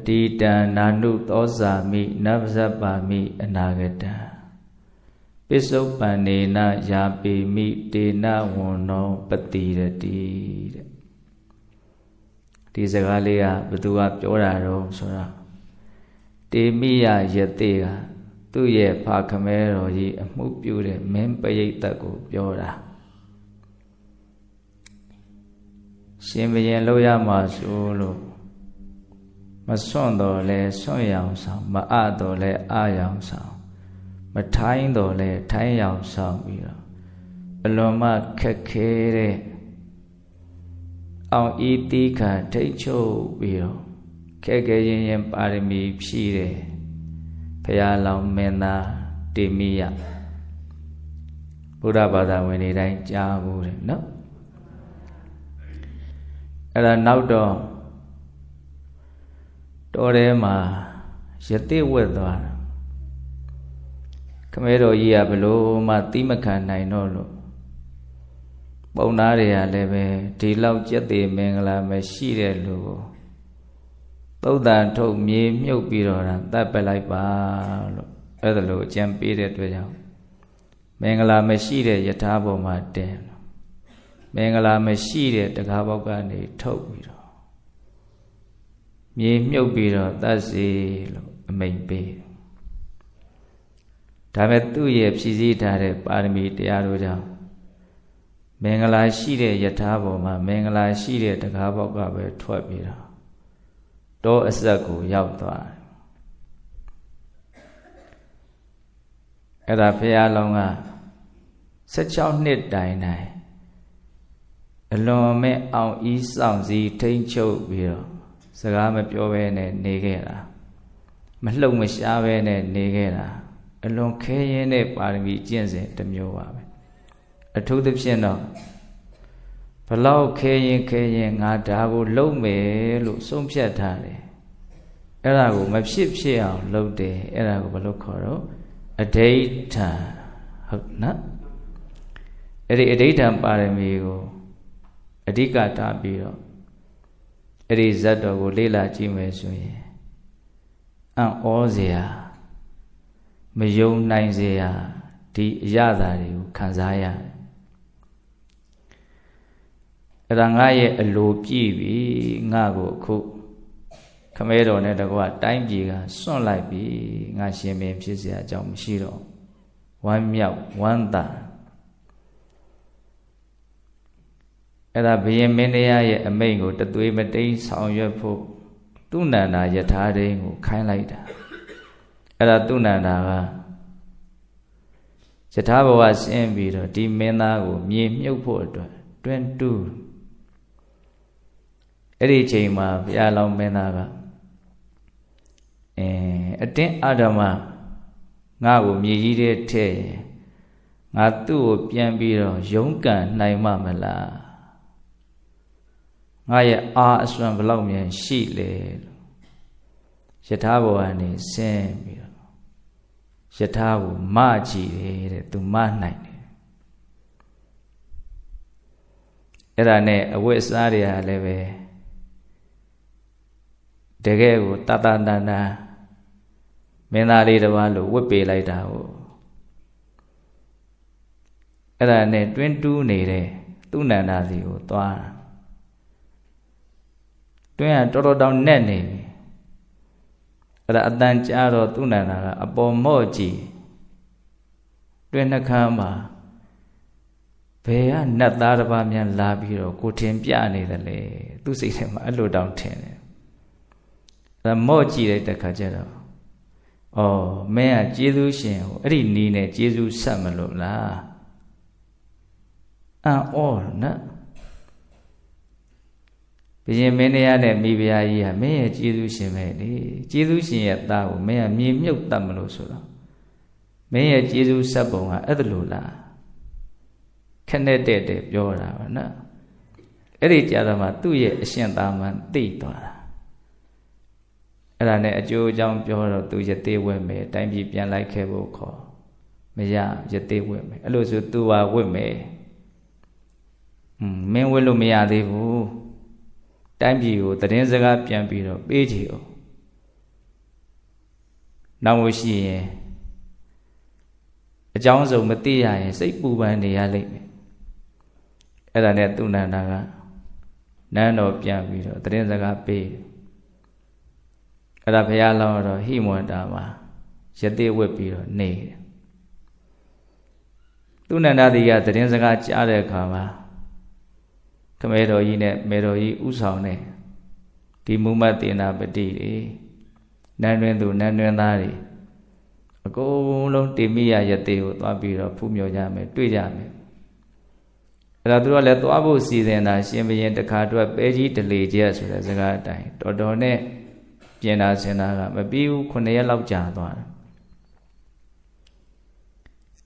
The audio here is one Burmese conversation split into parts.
တိတံနာနုသောစာမိနဗ္ဗဇပ္ပါမိအနာဂတံပစ္စုပ္ပန္နေနယာပိမိတေနဝန္နောပတိရတိတဲ့ဒီစကားလေးကဘသူကပြောတာတော့ဆိုတော့တေမိယယတိကသူ့ရဲ့ဖခမဲတော်ကြီးအမှုပြုတဲ့မင်းပရိသတ်ကိုပြောတာရှင်ဘုရင်လို့ရမှာဆိုလို့မစွန့်တော်လဲစွန့်ရောင်ဆောင်မအတော်လဲအရောင်ဆောင်မထိုင်းတော်လဲထိုင်းရောင်ဆောင်ပြီးတော့အလွန်မှခက်ခဲတဲ့အောင်ဤတိခါထိတ်ချုပ်ပြီးတော့ခဲခဲရင်ရင်ပါရမီဖြည့်တယ်ဘုရားလောင်းမင်းသားတေမိယဘုရားဘာသာဝင်တွေတိုင်းကြားဘူးတဲ့နော်အဲ့ဒါနောက်တော့တော်ထဲမှာယတိဝက်သွားတာခမဲတော်ကြီးကဘလို့မှတိမခံနိုင်တော့လို့ပုံသားတွေကလည်းပဲဒီလောက်ကြက်သေးမင်္ဂလာမရှိတဲ့လူကိုသုတ်တန်ထုတ်မြေမြုပ်ပြီးတော့တတ်ပလိုက်ပါလို့အဲ့ဒါလို့အကြံပေးတဲ့အတွက်ကြောင့်မင်္ဂလာမရှိတဲ့ယထာပေါ်မှာတင်မင်္ဂလာမရှိတဲ့တကားပေါက်ကနေထုတ်ပြီးတော့မြေမြုပ်ပြီးတော့တတ်စီလို့အမိန့်ပေးဒါပေမဲ့သူ့ရဲ့ဖြည့်ဆည်းထားတဲ့ပါရမီတရားတို့ကြောင့်မင်္ဂလာရှိတဲ့ယထာပေါ်မှာမင်္ဂလာရှိတဲ့တကားပေါက်ကပဲထွက်ပြီးတော့တောအဆက်ကိုရောက်သွားတယ်အဲ့ဒါဘုရားလောင်းက16နှစ်တိုင်အလွန်မဲ့အောင်ဤဆောင်စည်းထိန်ချုပ်ပြီးတော့စကားမပြောဘဲနဲ့နေခဲ့တာမလှုပ်မရှားဘဲနဲ့နေခဲ့တာအလွန်ခဲရင်တဲ့ပါရမီကျင့်စဉ်တစ်မျိုးပါပဲအထူးသဖြင့်တော့ဘလောက်ခဲရင်ငါဒါကိုလုပ်မယ်လို့ဆုံးဖြတ်ထားတယ်အဲ့ဒါကိုမဖြစ်အောင်လုပ်တယ်အဲ့ဒါကိုဘယ်လိုခေါ်တော့အဋိဋ္ဌံဟုတ်နော်အဲ့ဒီအဋိဋ္ဌံပါရမီကိုအဓိကထားပြီးတော့အဲ့ဒီဇတ်တော်ကိုလေ့လာကြည့်မယ်ဆိုရင်အံ့ဩစရာမယုံနိုင်စရာဒီအရာတွေကိုခံစားရတယ်အဲ့ဒါငါရဲ့အလိုပြည့်ပြီငါကိုအခုခမဲတော်နဲ့တကွတိုင်းပြည်ကစွန့်လိုက်ပြီငါရှင်ပင်ဖြစ်เสียအကြောင်းမရှိတော့ဝမ်းမြောက်ဝမ်းသာအဲ့ဒါဘုရင်မင်းတရားရဲ့အမိန့်ကိုတသွေးမတိန်ဆောင်ရွက်ဖို့သူနန္ဒာယထာဒိန်ကိုခိုင်းလိုက်တာအဲ့ဒါသူနန္ဒာကယထာဘဝဆင်းပြီးတော့ဒီမင်းသားကိုမြေမြုပ်ဖို့အတွက်တွင်တူးအဲ့ဒီချိန်မှာဘုရားလောင်းမင်းသားကအတင်းအဓမ္မငါ့ကိုမြေကြီးထဲထည့်ငါသူ့ကိုပြန်ပြီးတော့ရုန်းကန်နိုင်မှမလားငါရဲ့အာအစွမ်းဘလောက်မြန်ရှိလေလို့ယထာဘောကနေဆင်းပြီးတော့ယထာကိုမကြည့်တယ်တဲ့သူမနိုင်တယ်အဲ့ဒါနဲ့အဝတ်အစားတွေကလည်းပဲတကယ်ကိုတတန်တန်မင်းသားလေးတစ်ပါးလို့ဝတ်ပေးလိုက်တာကိုအဲ့ဒါနဲ့တွင်းတူးနေတဲ့သူနန္ဒာစီကိုသွားတွင်းကတော်တော်တောင်နဲ့နေပြီအဲ့ဒါအတန်ကြားတော့သူနန္ဒာကအပေါ်မော့ကြည့်တွင်းနှခမ်းမှာဘယ်ကနတ်သားတစ်ပါးများလာပြီးတော့ကိုထင်ပြနေတယ်လေသူစိတ်ထဲမှာအဲ့လိုတောင်ထင်တယ်အဲ့မော့ကြည့်လိုက်တဲ့ခါကျတော့မင်းကကျေးဇူးရှင်ဟိုအဲ့ဒီနီးနဲ့ကျေးဇူးဆက်မလို့လားနော်ဘုရင်မင်းတရားနဲ့မိဖုရားကြီးကမင်းရဲ့ကျေးဇူးရှင်ပဲလေကျေးဇူးရှင်ရဲ့သားကိုမင်းကမြေမြုပ်တတ်မလို့ဆိုတော့မင်းရဲ့ကျေးဇူးဆက်ပုံကအဲ့ဒါလို့လားခနဲ့တဲ့ပြောတာပါနော်အဲ့ဒီကြတော့မှသူ့ရဲ့အရှင်သာမန်သိသွားတာအဲ့ဒါနဲ့အကျိုးအကြောင်းပြောတော့သူယသိဝဲမယ်တိုင်းပြည်ပြန်လိုက်ခဲ့ဖို့ခေါ်မရယသိဝဲမယ်အဲ့လိုဆိုသူဟာဝဲမယ်မင်းဝဲလို့မရသေးဘူးတိုင်းပြည်ကိုသတင်းစကားပြန်ပြီးတော့ပေးချေအောင် နောက်မရှိရင်အကြောင်းစုံမသိရရင်စိတ်ပူပန်နေရလိမ့်မယ်အဲ့ဒါနဲ့သူနန္ဒာကနန်းတော်ပြန်ပြီးတော့သတင်းစကားပေးအဲ့ဒါဘုရားလောင်းတော့ဟိမဝန္တာမှာယသိဝတ်ပြီးတော့နေတယ်သူနန္ဒာဒီကသတင်းစကားကြားတဲ့အခါမှာခမဲတော်ကြီးနဲ့မေတော်ကြီးဥဆောင်တဲ့ဒီမူမတ်တေနာပတိတွေနန်းတွင်သူနန်းတွင်သားတွေအကုန်လုံးတိမိယယသိကိုသွားပြီးတော့ဖူးမြော်ကြမယ်တွေ့ကြမယ်အဲ့ဒါသူတို့လည်းသွားဖို့စီစဉ်တာရှင်ဘုရင်တခါအတွက်ပဲကြီးတလေကျက်ဆိုတဲ့စကားအတိုင်းတော်တော်နဲ့ပြင်တာဆင်တာကမပြီးဘူး9ရက်လောက်ကြာသွားတယ်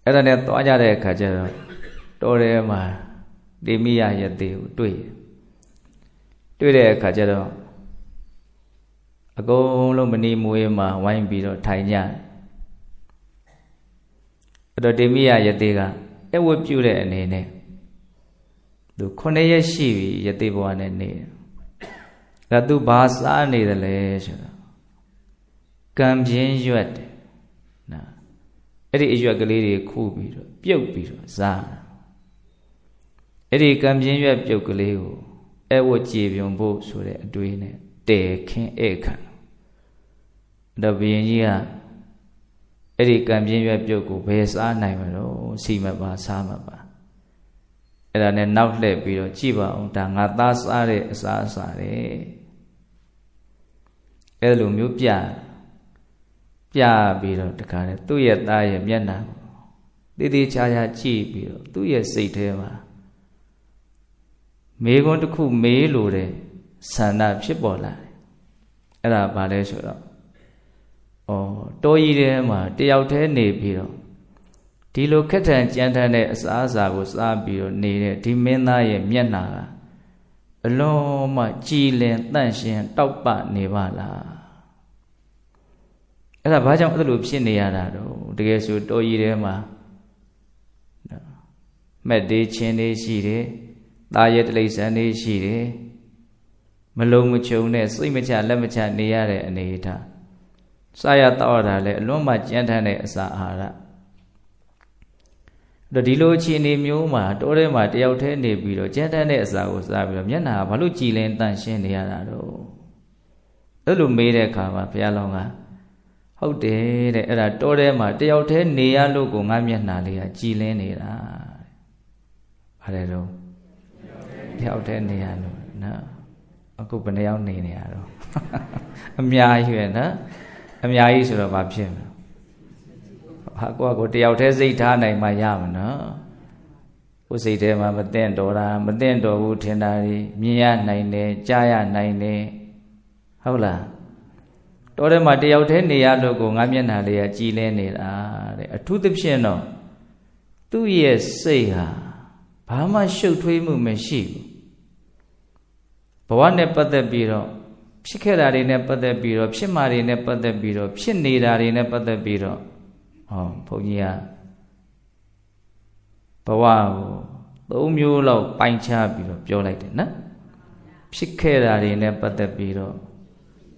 အဲ့ဒါနဲ့သွားကြတဲ့အခါကျတော့တော်ထဲမှာတိမိယယသိကိုတွေ့တဲ့အခါကျတော့အကုန်လုံးမနီမွေးမှာဝိုင်းပြီးတော့ထိုင်ကြအဲ့တော့တိမိယယသိကအဝတ်ပြုတဲ့အနေနဲ့သူ9ရက်ရှိပြီယသိဘဝနဲ့နေဒါသူဘာစားနေတယ်လဲဆိုတော့ကံပြင်းရွက်တယ်နော်အဲ့ဒီအရွက်ကလေးတွေခူးပြီးတော့ပြုတ်ပြီးတော့စားအဲ့ဒီကံပြင်းရွက်ပြုတ်ကလေးကိုအဝတ်ကြည်ပြုံဖို့ဆိုတဲ့အတွေးနဲ့တဲခင်းဧကံတော့ဘုရင်ကြီးကအဲ့ဒီကံပြင်းရွက်ပြုတ်ကိုဘယ်စားနိုင်မလို့စီမပါစားမပါအဲ့ဒါနဲ့နောက်လှည့်ပြီးတော့ကြည့်ပါအောင်ဒါငါသားစားတဲ့အစားအစာတွေအဲ့လိုမျိုးပြပြီးတော့တခါနဲ့သူ့ရဲ့သားရဲ့မျက်နှာတည်တည်ချာချာကြည့်ပြီးတော့သူ့ရဲ့စိတ်ထဲမှာမေခွန်းတစ်ခုမေးလို့တဲ့ဆန္ဒဖြစ်ပေါ်လာတယ်အဲ့ဒါဘာလဲဆိုတော့တောကြီးထဲမှာတယောက်တည်းနေပြီးတော့ဒီလိုခက်ထန်ကြမ်းတမ်းတဲ့အစားအစာကိုစားပြီးတော့နေတဲ့ဒီမင်းသားရဲ့မျက်နှာကအလုံးမကြည်လင်တန့်ရှင်းတောက်ပနေပါလားအဲ့ဒါဘာကြောင့်အဲ့လိုဖြစ်နေရတာတော့တကယ်ဆိုတောကြီးထဲမှာမက်သေးချင်းတွေရှိတယ်သားရဲ့တိရစ္ဆာန်တွေရှိတယ်မလုံးမချုံနဲ့စိတ်မချလက်မချနေရတဲ့အနေအထားစားရတောက်ရတာလည်းအလွန်မှကြမ်းတမ်းတဲ့အစာအာဟာရဒီလိုအခြေအနေမျိုးမှာတောထဲမှာတယောက်တည်းနေပြီးတော့ကြမ်းတမ်းတဲ့အစာကိုစားပြီးတော့မျက်နှာဘာလို့ကြည်လင်တန့်ရှင်းနေရတာတော့အဲ့လိုမေးတဲ့အခါမှာဘုရားလောင်းကဟုတ်တယ်တဲ့အဲ့ဒါတောထဲမှာတယောက်တည်းနေရလို့ကိုငါမျက်နှာလေးကကြည်လင်နေတာဘာလဲတော့တယောက်တည်းနေရလို့နော်အခုဘယ်နှယောက်နေရတော့အများကြီးပဲနော်အများကြီးဆိုတော့ဘာဖြစ်မလဲဟာကိုတယောက်တည်းစိတ်ထားနိုင်မှရမှာနော်ကိုစိတ်ထဲမှာမသိတော်တာမသိတော်ဘူးထင်တာကြီးမြင်ရနိုင်တယ်ကြားရနိုင်တယ်ဟုတ်လားတောထဲမှာတယောက်တည်းနေရလို့ကိုငါမျက်နှာလေးကကြည်လင်းနေတာတဲ့အထူးသဖြင့်တော့သူ့ရဲ့စိတ်ဟာဘာမှရှုပ်ထွေးမှုမရှိဘူးဘဝနဲ့ပတ်သက်ပြီးတော့ဖြစ်ခဲ့တာတွေနဲ့ပတ်သက်ပြီးတော့ဖြစ်မှာတွေနဲ့ပတ်သက်ပြီးတော့ဖြစ်နေတာတွေနဲ့ပတ်သက်ပြီးတော့ဘုန်းကြီးကဘဝကို3မျိုးလောက်ပိုင်းခြားပြီးတော့ပြောလိုက်တယ်နော်ဖြစ်ခဲ့တာတွေနဲ့ပတ်သက်ပြီးတော့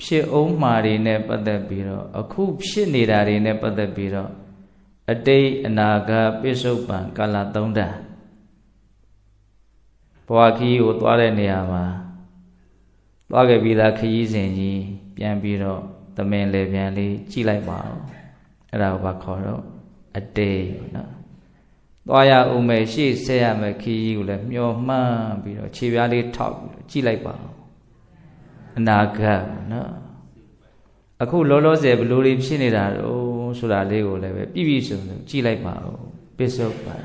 ဖြစ်အောင်မှာတွေနဲ့ပတ်သက်ပြီးတော့အခုဖြစ်နေတာတွေနဲ့ပတ်သက်ပြီးတော့အတိတ်အနာဂတ်ပိစုပန်ကာလ3တန်ဘဝခီးကိုသွားတဲ့နေရာမှာသွားခဲ့ပြီးသားခရီးစဉ်ကြီးပြန်ပြီးတော့သမင်လေပြန်လေးကြည့်လိုက်ပါဦးအဲ့ဒါကိုဘာခေါ်တော့အတိတ်နော်သွားရအောင်မယ်ရှေ့ဆက်ရမယ်ခီးကြီးကိုလည်းမျောမှန်းပြီးတော့ခြေပြားလေးထောက်ပြီးတော့ကြည့်လိုက်ပါဦးအနာဂတ်နော်အခုလောလောဆယ်ဘယ်လိုတွေဖြစ်နေတာတော့ဆိုတာလေးကိုလည်းပဲပြည့်စုံကြည့်လိုက်ပါဦးပစ္စုပ္ပန်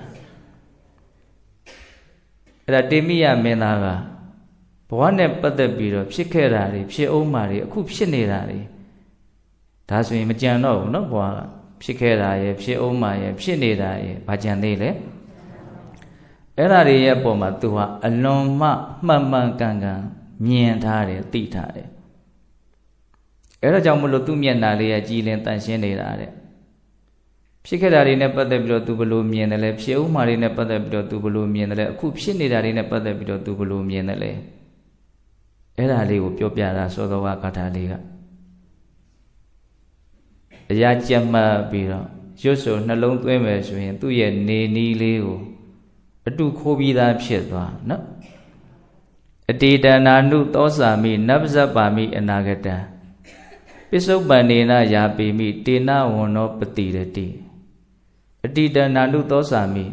အဲ့ဒါတေမိယမင်းသားကဘဝနဲ့ပတ်သက်ပြီးတော့ဖြစ်ခဲ့တာတွေဖြစ်အောင်မှာတွေအခုဖြစ်နေတာတွေဒါဆိုရင်မကြံတော့ဘူးနော်ဘဝကဖြစ်ခဲ့တာရဲ့ဖြစ်အောင်မှာရဲ့ဖြစ်နေတာရဲ့ဘာကြံသေးလဲအဲ့ဒါတွေရဲ့ပုံမှာသူဟာအလွန်မှမှန်မှန်ကန်ကန်မြင်ထားတယ်သိထားတယ်အဲ့ဒါကြောင့်မလို့သူ့မျက်နှာလေးကကြည်လင်တန့်ရှင်းနေတာတဲ့ဖြစ်ခဲ့တာတွေနဲ့ပတ်သက်ပြီးတော့သူဘလို့မြင်တယ်လဲဖြစ်ဦးမှာတွေနဲ့ပတ်သက်ပြီးတော့သူဘလို့မြင်တယ်လဲအခုဖြစ်နေတာတွေနဲ့ပတ်သက်ပြီးတော့သူဘလို့မြင်တယ်လဲအဲ့ဒါလေးကိုပြောပြတာစောသောကဂါထာလေးက အရာကြက်မှတ်ပြီးတော့ရွတ်ဆိုနှလုံးသွင်းမယ်ဆိုရင်သူ့ရဲ့နေနီးလေးကိုအတုခိုးပြီးသားဖြစ်သွားနော်အတေတနာနုသောစာမိနဗ္ဗဇပါမိအနာဂတံပစ္စုပန်နေနယာပိမိတေနဝန္နောပတိရတိအတေတနာနုသောစာမိ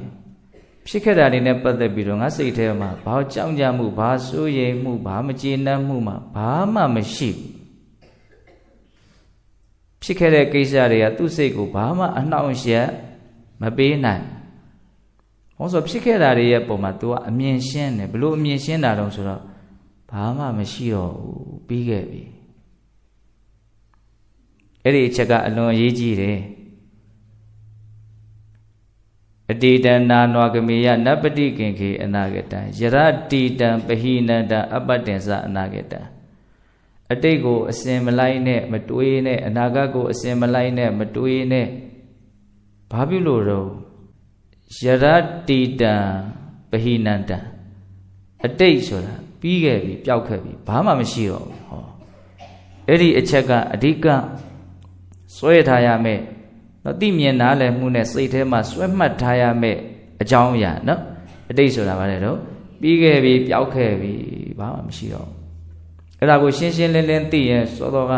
ဖြစ်ခဲ့တာတွေနဲ့ပတ်သက်ပြီးတော့ငါစိတ်ထဲမှာဘာကြောင့်ကြမှုဘာစိုးရိမ်မှုဘာမကျေနပ်မှုမှဘာမှမရှိဘူးဖြစ်ခဲ့တဲ့ကိစ္စတွေကသူ့စိတ်ကိုဘာမှအနှောင့်အယှက်မပေးနိုင်ဟောဆိုဖြစ်ခဲ့တာတွေရဲ့ပုံမှာ तू ကအမြင်ရှင်းတယ်ဘလို့အမြင်ရှင်းတာတော့ဆိုတော့ဘာမှမရှိတော့ဘူးပြီးခဲ့ပြီအဲ့ဒီအချက်ကအလွန်အရေးကြီးတယ်အတေတနာနွာကမေယနပတိကင်ခေအနာဂတံယရတိတံပဟိနန္တအပ္ပတင်္စအနာဂတံအတိတ်ကိုအစင်မလိုက်နဲ့မတွေးနဲ့အနာဂတ်ကိုအစင်မလိုက်နဲ့မတွေးနဲ့ဘာဖြစ်လို့တော့ယရတိတံပဟိနန္တအတိတ်ဆိုတာပြီးခဲ့ပြီပျောက်ခဲ့ပြီဘာမှမရှိတော့ဘူးဟောအဲ့ဒီအချက်ကအဓိကစွဲထားရမယ်နော်သိမြင်နားလည်မှုနဲ့စိတ်ထဲမှာစွဲမှတ်ထားရမယ်အကြောင်းအရာနော်အတိတ်ဆိုတာဗါလဲတော့ပြီးခဲ့ပြီပျောက်ခဲ့ပြီဘာမှမရှိတော့အဲ့ဒါကိုရှင်းရှင်းလင်းလင်းသိရင်စောစောက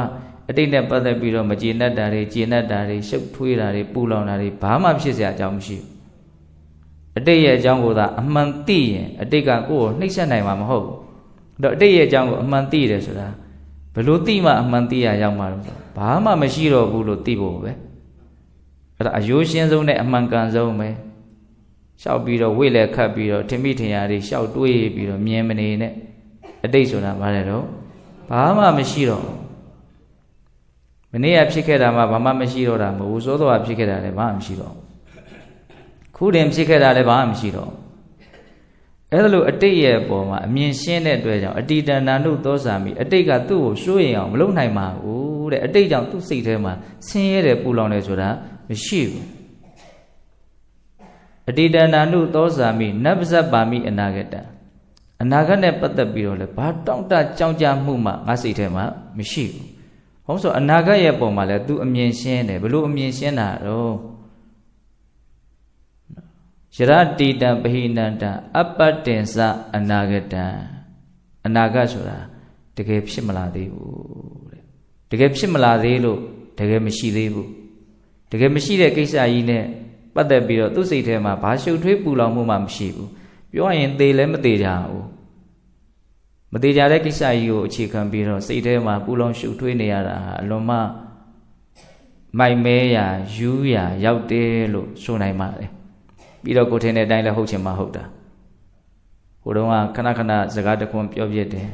အတိတ်နဲ့ပတ်သက်ပြီးတော့မကျေနပ်တာတွေကျေနပ်တာတွေရှုပ်ထွေးတာတွေပူလောင်တာတွေဘာမှဖြစ်စရာအကြောင်းမရှိဘူးအတိတ်ရဲ့အကြောင်းကိုသာအမှန်သိရင်အတိတ်ကကိုယ့်ကိုနှိပ်စက်နိုင်မှာမဟုတ်ဘူးအဲ့တော့အတိတ်ရဲ့အကြောင်းကိုအမှန်သိတယ်ဆိုတာဘယ်လိုသိမှအမှန်သိရရောက်မှာလဲဘာမှမရှိတော့ဘူးလို့သိဖို့ပဲအဲ့ဒါအယိုးရှင်းဆုံးနဲ့အမှန်ကန်ဆုံးပဲရှောက်ပြီးတော့ဝိလဲခတ်ပြီးတော့ထင်မိထင်ရတွေရှောက်တွေးပြီးတော့မြင်မနေနဲ့အတိတ်ဆိုတာဘာလဲတော့ဘာမှမရှိတော့မနေ့ကဖြစ်ခဲ့တာမှဘာမှမရှိတော့တာမဟုတ်ဘူးစောစောကဖြစ်ခဲ့တာလည်းဘာမှမရှိတော့ခုတင်ဖြစ်ခဲ့တာလည်းဘာမှမရှိတော့အဲ့ဒါလို့အတိတ်ရဲ့အပေါ်မှာအမြင်ရှင်းတဲ့အတွက်ကြောင့်အတိတနာနုသောစာမိအတိတ်ကသူ့ကိုစိုးရင်အောင်မလုပ်နိုင်ပါဘူးတဲ့အတိတ်ကြောင့်သူ့စိတ်ထဲမှာဆင်းရဲတယ်ပူလောင်တယ်ဆိုတာမရှိဘူးအတိတနာနုသောစာမိနဗ္ဗဇပါမိအနာဂတံအနာဂတ်နဲ့ပတ်သက်ပြီးတော့လေဘာတောင့်တကြောင်ကြမှုမှငါစိတ်ထဲမှာမရှိဘူးဟောဆိုအနာဂတ်ရဲ့ပုံမှာလဲ तू အမြင်ရှင်းတယ်ဘလို့အမြင်ရှင်းတာတော့ယရတိတံပဟိနန္တအပ္ပတင်္စအနာဂတံအနာဂတ်ဆိုတာတကယ်ဖြစ်မလာသေးဘူးတဲ့တကယ်ဖြစ်မလာသေးလို့တကယ်မရှိသေးဘူးတကယ်မရှိတဲ့ကိစ္စကြီးနဲ့ပတ်သက်ပြီးတော့သူ့စိတ်ထဲမှာဘာရှုပ်ထွေးပူလောင်မှုမှမရှိဘူးပြောရင်သေလည်းမသေးကြဘူးမသေးကြတဲ့ကိစ္စကြီးကိုအခြေခံပြီးတော့စိတ်ထဲမှာပူလောင်ရှုပ်ထွေးနေရတာအလွန်မှမိုက်မဲရာယူးရာရောက်တယ်လို့ဆိုနိုင်ပါတယ်ပြီးတော့ကိုထင်တဲ့အတိုင်းလည်းဟုတ်ချင်မှဟုတ်တာဟိုတုန်းကခဏခဏစကားတခွန်းပြောပြတယ်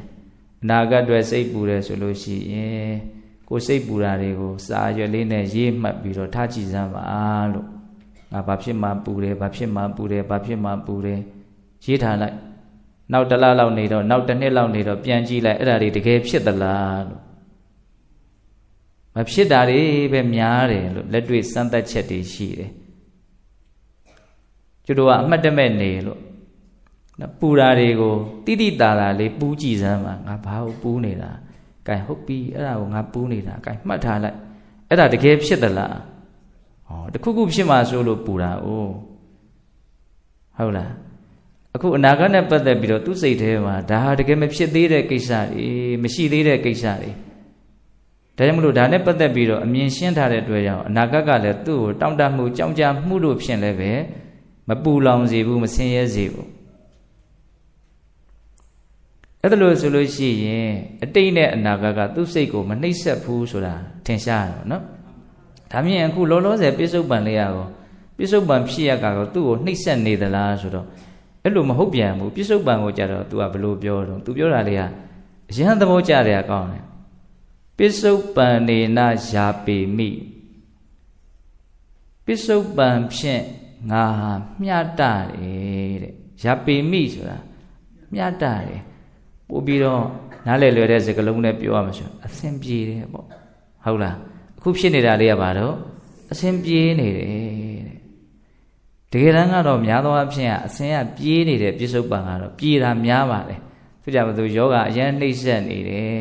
အနာဂတ်တွေစိတ်ပူတယ်ဆိုလို့ရှိရင်ကိုစိတ်ပူတာတွေကိုစာရွက်လေးနဲ့ရေးမှတ်ပြီးတော့ထားကြည့်စမ်းပါလို့ငါဘာဖြစ်မှပူတယ်ဘာဖြစ်မှပူတယ်ဘာဖြစ်မှပူတယ်ရေးထားလိုက်နောက်တစ်လလောက်နေတော့နောက်တစ်နှစ်လောက်နေတော့ပြန်ကြည့်လိုက်အဲ့ဒါတွေတကယ်ဖြစ်သလားလို့မဖြစ်တာတွေပဲများတယ်လို့လက်တွေ့စမ်းသပ်ချက်တွေရှိတယ်ကျတို့ကအမှတ်တမဲ့နေလို့ပူတာတွေကိုတိတိတာတာလေးပူးကြည့်စမ်းပါငါဘာလို့ပူးနေတာကဲဟုတ်ပြီအဲ့ဒါကိုငါပူးနေတာကဲမှတ်ထားလိုက်အဲ့ဒါတကယ်ဖြစ်သလားဟောတခုခုဖြစ်မှဆိုလို့ပူတာ哦ဟုတ်လားအခုအနာဂတ်နဲ့ပတ်သက်ပြီးတော့သူ့စိတ်ထဲမှာဒါဟာတကယ်မဖြစ်သေးတဲ့ကိစ္စတွေမရှိသေးတဲ့ကိစ္စတွေဒါကြောင့်မလို့ဒါနဲ့ပတ်သက်ပြီးတော့အမြင်ရှင်းထားတဲ့အတွက်ကြောင့်အနာဂတ်ကလည်းသူ့ကိုတောင့်တမှုကြောင်ကြမှုလို့ဖြစ်လည်းပဲမပူလောင်စေဘူးမဆင်းရဲစေဘူးအဲ့ဒါလို့ဆိုလို့ရှိရင်အတိတ်နဲ့အနာဂတ်ကသူ့စိတ်ကိုမနှိပ်စက်ဘူးဆိုတာထင်ရှားတယ်နော်ဒါမြင်အခုလောလောဆယ်ပြစ္ဆုတ်ပံလေးရကောပြစ္ဆုတ်ပံဖြစ်ရကောသူ့ကိုနှိပ်စက်နေသလားဆိုတော့အဲ့လိုမဟုတ်ပြန်ဘူးပြစ္ဆုတ်ပံကိုကြတော့ तू ကဘလို့ပြောတော့ तू ပြောတာလေးကအရဟံသဘောကြတယ်ကောင်းတယ်ပစ္စုပန်နေနယာပေမိပစ္စုပန်ဖြင့်ငါဟာမျှတတယ်တဲ့ယာပေမိဆိုတာမျှတတယ်ပို့ပြီးတော့နားလည်လွယ်တဲ့စကားလုံးနဲ့ပြောရမှာဆိုအဆင်ပြေတယ်ပေါ့ဟုတ်လားအခုဖြစ်နေတာလေးကဘာတော့အဆင်ပြေနေတယ်တဲ့တကယ်တမ်းကတော့များသောအားဖြင့်အဆင်ကပြေးနေတဲ့ပစ္စုပန်ကတော့ပြေးတာများပါလေသူကြမသူယောဂအရင်နှိမ့်ဆက်နေတယ်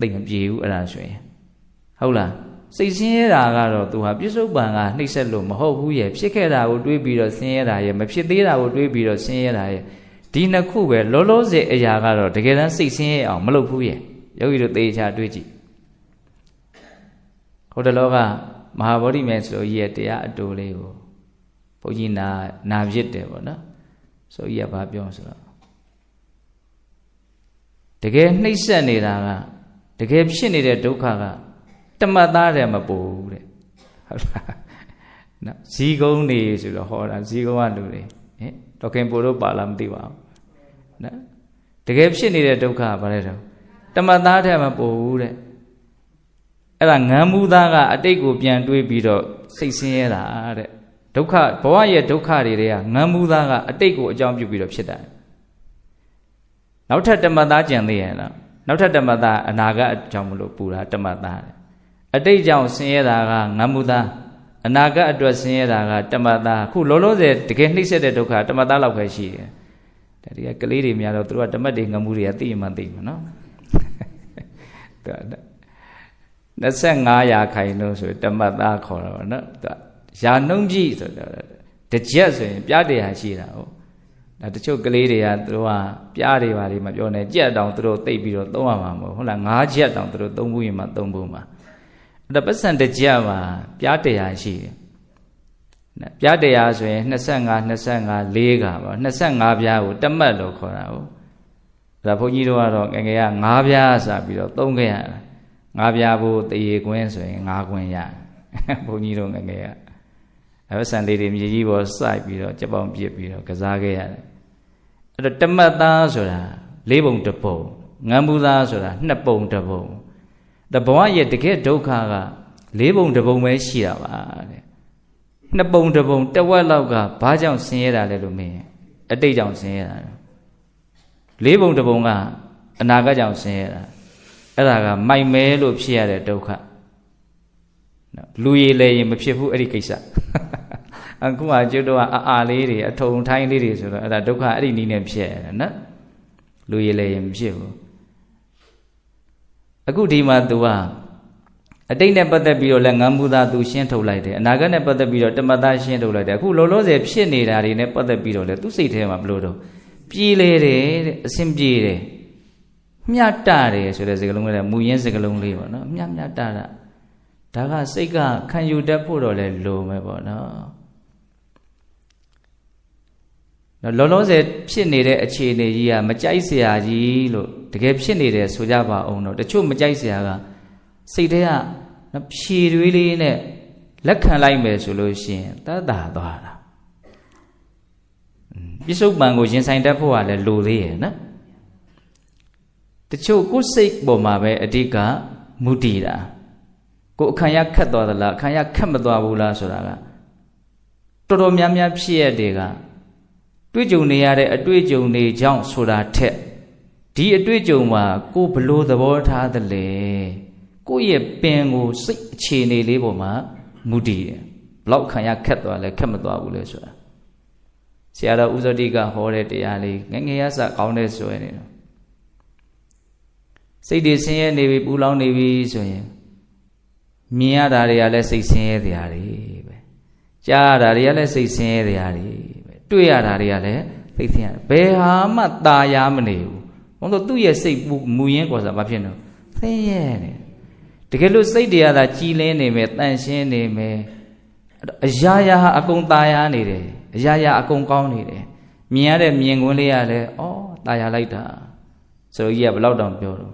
သိမပြေဘူးအဲ့ဒါဆိုရင်ဟုတ်လား စိတ်ဆင်းရဲတာကတော့သူဟာပြစ္ဆုတ်ပံကနှိမ့်ဆက်လို့မဟုတ်ဘူးရဲ့ဖြစ်ခဲ့တာကိုတွေးပြီးတော့ဆင်းရဲတာရဲ့မဖြစ်သေးတာကိုတွေးပြီးတော့ဆင်းရဲတာရဲ့ဒီနှစ်ခုပဲလောလောဆယ်အရာကတော့တကယ်တမ်းစိတ်ဆင်းရဲအောင်မလုပ်ဘူးရဲ့ယောဂီတို့သေချာတွေးကြည့်ဟိုတလောကမဟာဗောဓိမြတ်ဆိုကြီးရဲ့တရားအတူလေးကိုဘုန်းကြီးနာဖြစ်တယ်ပေါ့နော်ဆိုကြီးကဘာပြောဆိုတော့တကယ်နှိမ့်ဆက်နေတာကတကယ်ဖြစ်နေတဲ့ဒုက္ခကတမတ်သားတယ်မပူတဲ့ဟုတ်လားနော်ဇီကုန်းနေဆိုတော့ဟောတာဇီကုန်းကလူတွေဟင်တော်ခင်ပို့လို့ပါလားမသိပါဘူးနော်တကယ်ဖြစ်နေတဲ့ဒုက္ခကဘာလဲတော့တမတ်သားတယ်မပူတဲ့အဲ့ဒါငမ်းမှုသားကအတိတ်ကိုပြန်တွေးပြီးတော့စိတ်ဆင်းရဲတာတဲ့ဒုက္ခဘဝရဲ့ဒုက္ခတွေကငမ်းမှုသားကအတိတ်ကိုအကြောင်းပြုပြီးတော့ဖြစ်တာနောက်ထပ်တမတ်သားကြံသေးရဲ့လားနောက်ထပ်တမတ်သားအနာဂတ်အကြောင်းမလို့ပူတာတမတ်သားအတိတ်ကြောင့်ဆင်းရဲတာကငမ်းမှုသားအနာဂတ်အတွက်ဆင်းရဲတာကတမတ်သားခုလောလောဆယ်တကယ်နှိမ့်ဆက်တဲ့ဒုက္ခတမတ်သားလောက်ပဲရှိတယ်ဒီကကလေးတွေများတော့သူတို့ကတမတ်တွေငမှုတွေကသိမှသိမှာနော်25ရာခိုင်နှုန်းဆိုတမတ်သားခေါ်တာပေါ့နော်ရာနှုန်းကြီးဆိုတော့တကြက်ဆိုရင်ပြားတရားရှိတာဟုတ်ဒါတချို့ကလေးတွေကသူတို့ကပြားတွေပါလိမမပြောနဲ့ကြက်တောင်သူတို့သိပ်ပြီးတော့သုံးရမှာမဟုတ်ဟုတ်လား5ကြက်တောင်သူတို့သုံးဘူးရင်မှသုံးဘူးမှာအဲ့ဒါပတ်စံတကြက်မှာပြားတရားရှိတယ်ပြားတရားဆိုရင်25 4ကပါ25ပြားကိုတမတ်လို့ခေါ်တာဟုတ်ဒါဘုန်းကြီးတို့ကတော့ငယ်ငယ်က5ပြားစပြီးတော့သုံးခဲ့ရတာ5ပြားဖို့တရေကွင်းဆိုရင်5ကွင်းရဘုန်းကြီးတို့ငယ်ငယ်ကပတ်စံလေးတွေမြေကြီးပေါ်စိုက်ပြီးတော့ကြက်ပေါင်းပြစ်ပြီးတော့ကစားခဲ့ရတယ်အဲ့တော့တမတ်သားဆိုတာ4ပုံ1ပုံငမ်းမှုသားဆိုတာ2ပုံ1ပုံတဘဝရဲ့တကယ်ဒုက္ခက4ပုံ1ပုံပဲရှိတာပါတဲ့2ပုံ1ပုံတဝက်လောက်ကဘာကြောင့်ဆင်းရဲတာလဲလို့မင်းအတိတ်ကြောင့်ဆင်းရဲတာ4ပုံ1ပုံကအနာဂတ်ကြောင့်ဆင်းရဲတာအဲ့ဒါကမိုက်မဲလို့ဖြစ်ရတဲ့ဒုက္ခလူရည်လည်းရင်မဖြစ်ဘူးအဲ့ဒီကိစ္စအခုကကျွတ်တော့အာလေးတွေအထုံထိုင်းလေးတွေဆိုတော့အဲ့ဒါဒုက္ခအဲ့ဒီနည်းနဲ့ဖြစ်ရတယ်နော်လူရည်လည်းရင်မဖြစ်ဘူးအခုဒီမှာ तू ကအတိတ်နဲ့ပတ်သက်ပြီးတော့လည်းငမ်းမှုသား तू ရှင်းထုတ်လိုက်တယ်အနာဂတ်နဲ့ပတ်သက်ပြီးတော့တမတ်သားရှင်းထုတ်လိုက်တယ်အခုလောလောဆယ်ဖြစ်နေတာတွေနဲ့ပတ်သက်ပြီးတော့လည်း तू စိတ်ထဲမှာဘလို့တော့ပြေးလေတယ်တဲ့အဆင်ပြေတယ်မြတ်တတယ်ဆိုတဲ့စကားလုံးလေးမူရင်းစကားလုံးလေးပေါ့နော်မြတ်တတာဒါကစိတ်ကခံယူတတ်ဖို့တော့လဲလိုမယ်ပေါ့နော်လောလောဆယ်ဖြစ်နေတဲ့အခြေအနေကြီးကမကြိုက်เสียကြီးလို့တကယ်ဖြစ်နေတယ်ဆိုကြပါအောင်တော့တချို့မကြိုက်เสียကစိတ်ထဲကဖြေတွေးလေးနဲ့လက်ခံလိုက်မယ်ဆိုလို့ရှိရင်တတ်တာသွားတာပြစ္ဆုတ်ပံကိုရင်ဆိုင်တတ်ဖို့ကလည်းလိုသေးရဲ့နော်တချို့ကိုယ်စိတ်ပေါ်မှာပဲအဓိကမူတည်တာကိုအခါရခတ်သွားသလားအခါရခတ်မသွားဘူးလားဆိုတာကတော်တော်များများဖြစ်ရတဲ့ကတွေ့ကြုံနေရတဲ့အတွေ့အကြုံတွေကြောင့်ဆိုတာထက်ဒီအတွေ့အကြုံမှာကိုဘလို့သဘောထားသလဲကိုရဲ့ပင်ကိုစိတ်အခြေအနေလေးပေါ်မှာမူတည်တယ်ဘလောက်ခံရခက်သွားလဲခက်မသွားဘူးလဲဆိုတာဆရာတော်ဥဇတိကဟောတဲ့တရားလေးငငယ်ရစကောင်းတဲ့ဆိုရင်စိတ်တွေဆင်းရဲနေပြီပူလောင်နေပြီဆိုရင်မြင်ရတာတွေကလည်းစိတ်ဆင်းရဲတရားတွေပဲကြားရတာတွေကလည်းစိတ်ဆင်းရဲတရားတွေပဲတွေ့ရတာတွေကလည်းသိသိရတယ်ဘယ်ဟာမှตาရမနေဘူးဘာလို့သူ့ရဲ့စိတ်မူရင်းကောဆိုတာဘာဖြစ်လို့ဆင်းရဲနေတကယ်လို့စိတ်တွေကသာကြည်လင်းနေမယ်တန်ရှင်းနေမယ်အရာရာဟာအကုန်ตาရနေတယ်အရာရာအကုန်ကောင်းနေတယ်မြင်ရတဲ့မြင်ကွင်းလေးကလည်းဩตาရလိုက်တာဆိုတော့ကြီးကဘယ်လောက်တောင်ပြောတော့